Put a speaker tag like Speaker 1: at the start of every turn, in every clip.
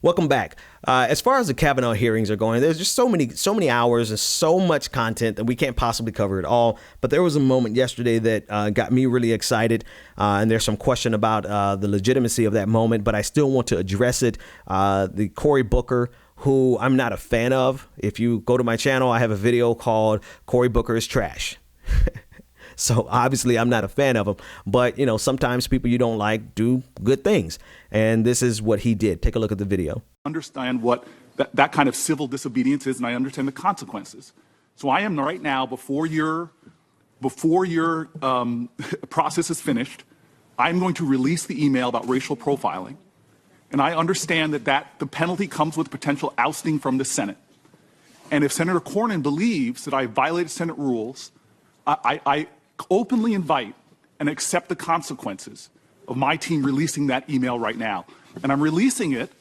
Speaker 1: Welcome back. As far as the Kavanaugh hearings are going, there's just so many hours and so much content that we can't possibly cover it all. But there was a moment yesterday that got me really excited. And there's some question about the legitimacy of that moment. But I still want to address it. The Cory Booker, who I'm not a fan of. If you go to my channel, I have a video called Cory Booker is Trash. So obviously I'm not a fan of him, but sometimes people you don't like do good things. And this is what he did. Take a look at the video.
Speaker 2: Understand what that kind of civil disobedience is, and I understand the consequences. So I am right now, before your process is finished, I'm going to release the email about racial profiling. And I understand that the penalty comes with potential ousting from the Senate. And if Senator Cornyn believes that I violated Senate rules, I openly invite and accept the consequences of my team releasing that email right now. And I'm releasing it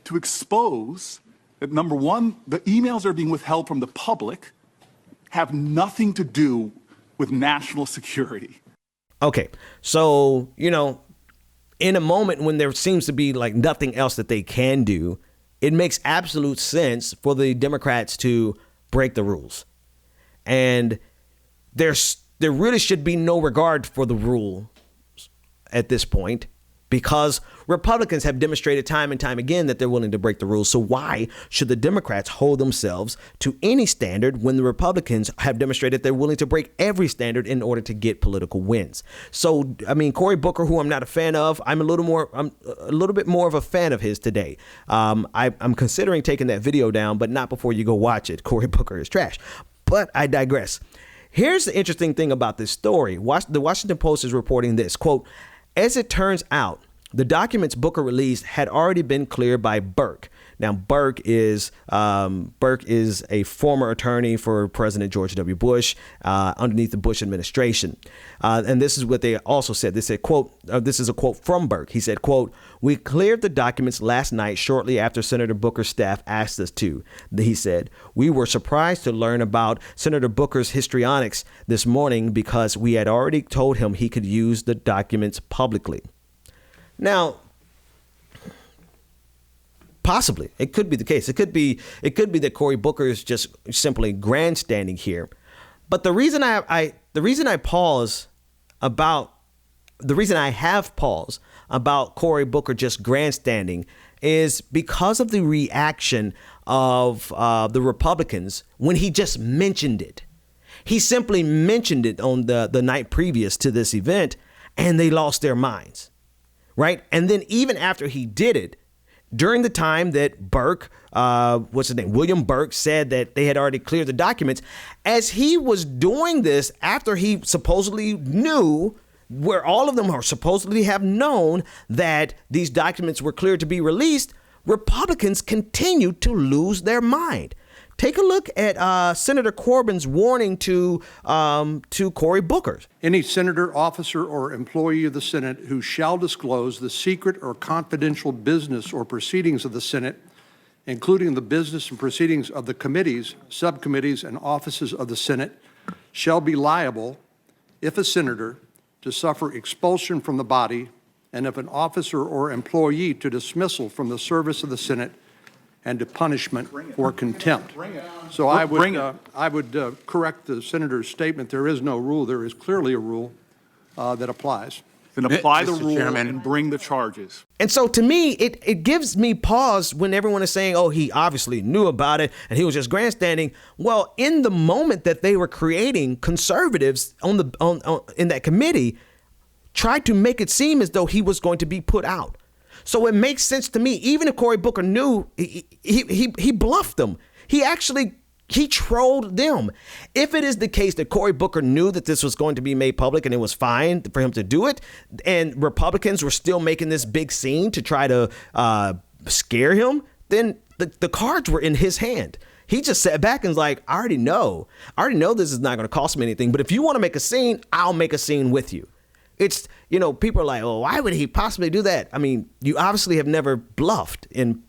Speaker 2: to expose that, number one, the emails that are being withheld from the public have nothing to do with national security.
Speaker 1: Okay, so, in a moment when there seems to be like nothing else that they can do, it makes absolute sense for the Democrats to break the rules. And there really should be no regard for the rule at this point, because Republicans have demonstrated time and time again that they're willing to break the rules. So why should the Democrats hold themselves to any standard when the Republicans have demonstrated they're willing to break every standard in order to get political wins? So, Cory Booker, who I'm not a fan of, I'm a little bit more of a fan of his today. I'm considering taking that video down, but not before you go watch it. Cory Booker is trash. But I digress. Here's the interesting thing about this story. The Washington Post is reporting this, quote, "As it turns out, the documents Booker released had already been cleared by Burke." Now, Burke is a former attorney for President George W. Bush underneath the Bush administration. And this is what they also said. They said, quote, this is a quote from Burke. He said, quote, "We cleared the documents last night shortly after Senator Booker's staff asked us to." He said, "We were surprised to learn about Senator Booker's histrionics this morning because we had already told him he could use the documents publicly." Now, possibly it could be the case. It could be that Cory Booker is just simply grandstanding here. But the reason I have pause about Cory Booker just grandstanding is because of the reaction of the Republicans when he just mentioned it. He simply mentioned it on the night previous to this event, and they lost their minds. Right. And then even after he did it, during the time that Burke, William Burke, said that they had already cleared the documents, as he was doing this after he supposedly knew, where all of them are supposedly have known that these documents were cleared to be released, Republicans continued to lose their mind. Take a look at Senator Corbyn's warning to Cory Booker.
Speaker 3: "Any senator, officer, or employee of the Senate who shall disclose the secret or confidential business or proceedings of the Senate, including the business and proceedings of the committees, subcommittees, and offices of the Senate, shall be liable, if a senator, to suffer expulsion from the body, and if an officer or employee to dismissal from the service of the Senate, and to punishment or contempt." So I would correct the senator's statement. There is no rule. There is clearly a rule that applies.
Speaker 2: Then apply the rule and bring the charges.
Speaker 1: And so to me, it gives me pause when everyone is saying, oh, he obviously knew about it and he was just grandstanding. Well, in the moment that they were creating, conservatives in that committee tried to make it seem as though he was going to be put out. So it makes sense to me, even if Cory Booker knew, he bluffed them. He trolled them. If it is the case that Cory Booker knew that this was going to be made public and it was fine for him to do it, and Republicans were still making this big scene to try to scare him, then the cards were in his hand. He just sat back and was like, I already know this is not going to cost me anything, but if you want to make a scene, I'll make a scene with you. It's, people are like, oh, why would he possibly do that? I mean, you obviously have never bluffed in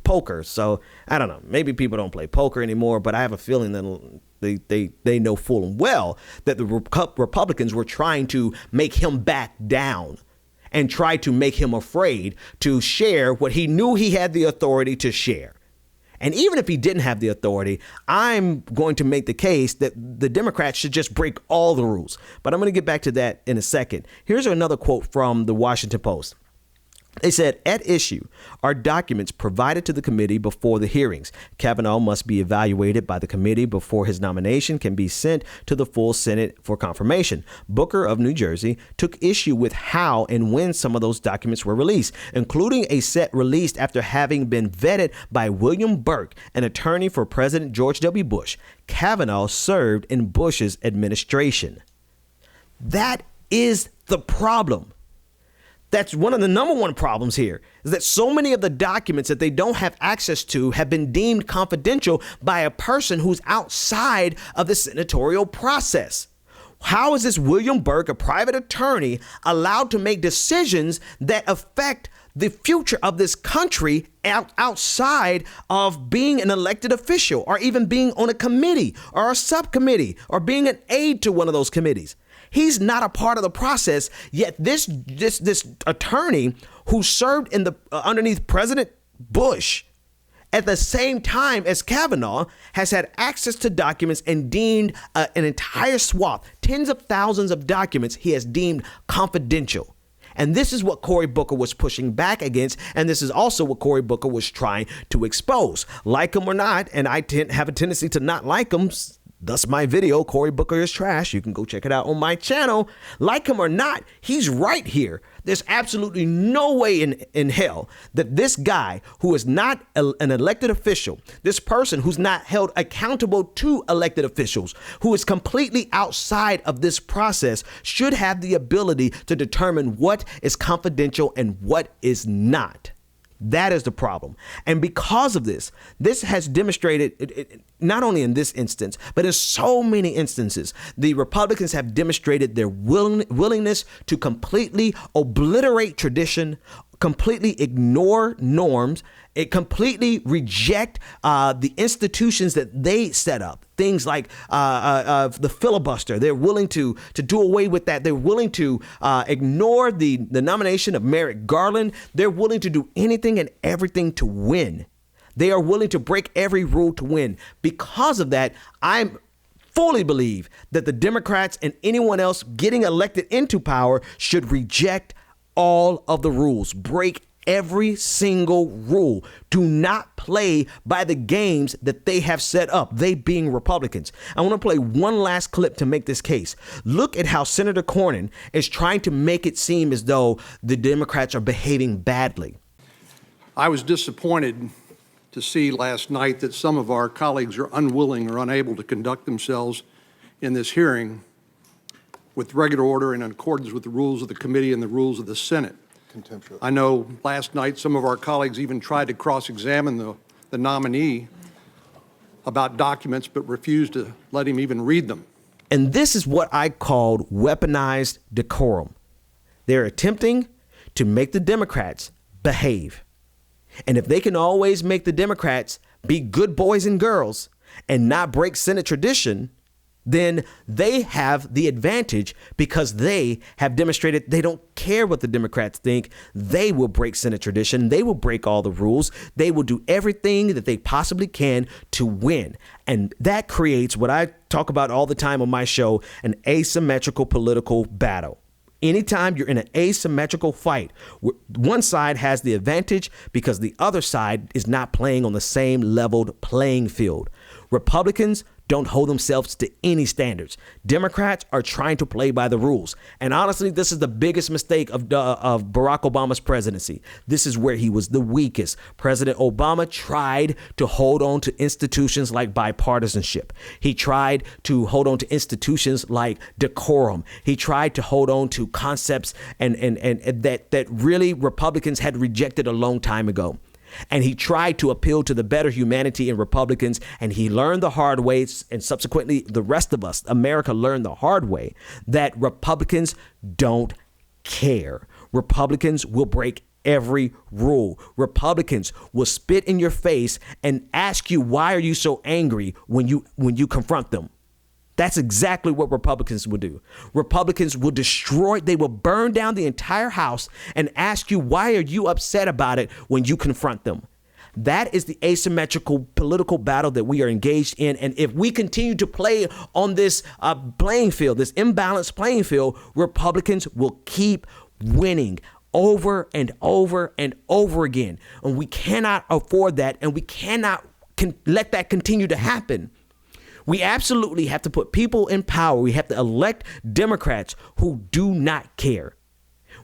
Speaker 1: poker. So I don't know. Maybe people don't play poker anymore, but I have a feeling that they know full and well that the Republicans were trying to make him back down. and tried to make him afraid to share what he knew he had the authority to share. And even if he didn't have the authority, I'm going to make the case that the Democrats should just break all the rules. But I'm going to get back to that in a second. Here's another quote from the Washington Post. They said, at issue are documents provided to the committee before the hearings. Kavanaugh must be evaluated by the committee before his nomination can be sent to the full Senate for confirmation. Booker of New Jersey took issue with how and when some of those documents were released, including a set released after having been vetted by William Burke, an attorney for President George W. Bush. Kavanaugh served in Bush's administration. That is the problem. That's one of the number one problems here, is that so many of the documents that they don't have access to have been deemed confidential by a person who's outside of the senatorial process. How is this William Burke, a private attorney, allowed to make decisions that affect the future of this country outside of being an elected official, or even being on a committee or a subcommittee, or being an aide to one of those committees? He's not a part of the process, yet this attorney who served in the underneath President Bush at the same time as Kavanaugh has had access to documents and deemed an entire swath, tens of thousands of documents he has deemed confidential. And this is what Cory Booker was pushing back against. And this is also what Cory Booker was trying to expose. Like him or not, and I have a tendency to not like him. Thus my video, Cory Booker is trash. You can go check it out on my channel. Like him or not, he's right here. There's absolutely no way in hell that this guy who is not an elected official, this person who's not held accountable to elected officials, who is completely outside of this process, should have the ability to determine what is confidential and what is not. That is the problem. And because of this has demonstrated, not only in this instance, but in so many instances, the Republicans have demonstrated their willingness to completely obliterate tradition, completely ignore norms, it completely reject the institutions that they set up. Things like the filibuster. They're willing to do away with that. They're willing to ignore the nomination of Merrick Garland. They're willing to do anything and everything to win. They are willing to break every rule to win. Because of that, I fully believe that the Democrats and anyone else getting elected into power should reject all of the rules, break every single rule. Do not play by the games that they have set up, they being Republicans. I want to play one last clip to make this case. Look at how Senator Cornyn is trying to make it seem as though the Democrats are behaving badly.
Speaker 3: I was disappointed to see last night that some of our colleagues are unwilling or unable to conduct themselves in this hearing with regular order and in accordance with the rules of the committee and the rules of the Senate. I know last night some of our colleagues even tried to cross-examine the nominee about documents, but refused to let him even read them.
Speaker 1: And this is what I called weaponized decorum. They're attempting to make the Democrats behave. And if they can always make the Democrats be good boys and girls and not break Senate tradition, then they have the advantage because they have demonstrated they don't care what the Democrats think. They will break Senate tradition. They will break all the rules. They will do everything that they possibly can to win. And that creates what I talk about all the time on my show, an asymmetrical political battle. Anytime you're in an asymmetrical fight, one side has the advantage because the other side is not playing on the same leveled playing field. Republicans don't hold themselves to any standards. Democrats are trying to play by the rules. And honestly, this is the biggest mistake of Barack Obama's presidency. This is where he was the weakest. President Obama tried to hold on to institutions like bipartisanship. He tried to hold on to institutions like decorum. He tried to hold on to concepts and that really Republicans had rejected a long time ago. And he tried to appeal to the better humanity in Republicans, and he learned the hard way, and subsequently the rest of us, America, learned the hard way that Republicans don't care. Republicans will break every rule. Republicans will spit in your face and ask you, why are you so angry when you confront them? That's exactly what Republicans will do. Republicans will they will burn down the entire house and ask you, why are you upset about it when you confront them? That is the asymmetrical political battle that we are engaged in. And if we continue to play on this playing field, this imbalanced playing field, Republicans will keep winning over and over and over again. And we cannot afford that, and we cannot let that continue to happen. We absolutely have to put people in power. We have to elect Democrats who do not care.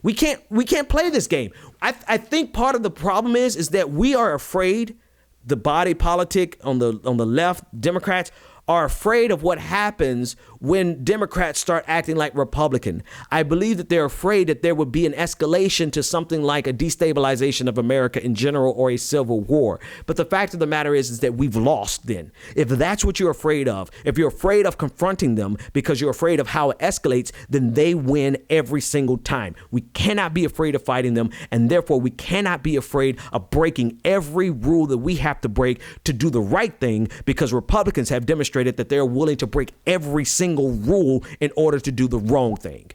Speaker 1: We can't play this game. I think part of the problem is that we are afraid, the body politic on the left, Democrats are afraid of what happens when Democrats start acting like Republican. I believe that they're afraid that there would be an escalation to something like a destabilization of America in general or a civil war. But the fact of the matter is that we've lost then. If that's what you're afraid of, if you're afraid of confronting them because you're afraid of how it escalates, then they win every single time. We cannot be afraid of fighting them, and therefore we cannot be afraid of breaking every rule that we have to break to do the right thing, because Republicans have demonstrated that they're willing to break every single rule in order to do the wrong thing.